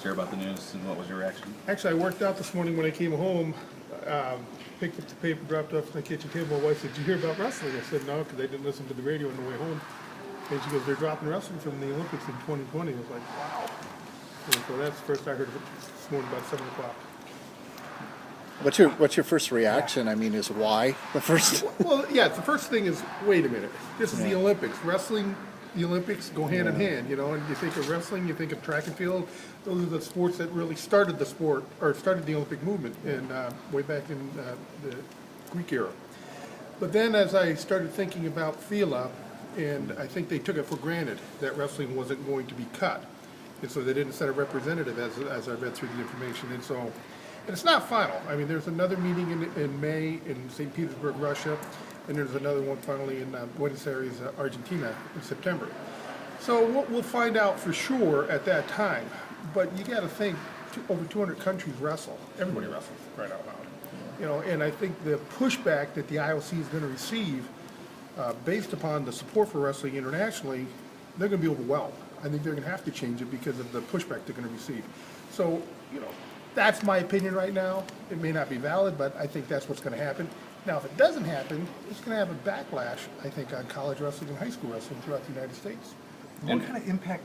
first hear about the news, and what was your reaction? Actually, I worked out this morning when I came home, picked up the paper, dropped it off on the kitchen table. My wife said, "Did you hear about wrestling?" I said, "No, because I didn't listen to the radio on the way home." And she goes, "They're dropping wrestling from the Olympics in 2020. I was like, "Wow." And so that's the first I heard of it this morning about 7 o'clock. What's your first reaction? I mean, is why the first? Well, yeah, the first thing is, wait a minute. This is the Olympics. Wrestling, the Olympics go hand in hand, you know, and you think of wrestling, you think of track and field. Those are the sports that really started the sport, or started the Olympic movement way back in the Greek era. But then as I started thinking about FILA, and I think they took it for granted that wrestling wasn't going to be cut. And so they didn't set a representative as I read through the information. And it's not final. I mean, there's another meeting in May in St. Petersburg, Russia, and there's another one finally in Buenos Aires, Argentina in September. So we'll find out for sure at that time. But you got to think, over 200 countries wrestle. Everybody wrestles, right out loud. You know, and I think the pushback that the IOC is going to receive, based upon the support for wrestling internationally, they're going to be overwhelmed. I think they're going to have to change it because of the pushback they're going to receive. So, you know, that's my opinion right now. It may not be valid, but I think that's what's going to happen. Now, if it doesn't happen, it's going to have a backlash, I think, on college wrestling and high school wrestling throughout the United States. What kind of impact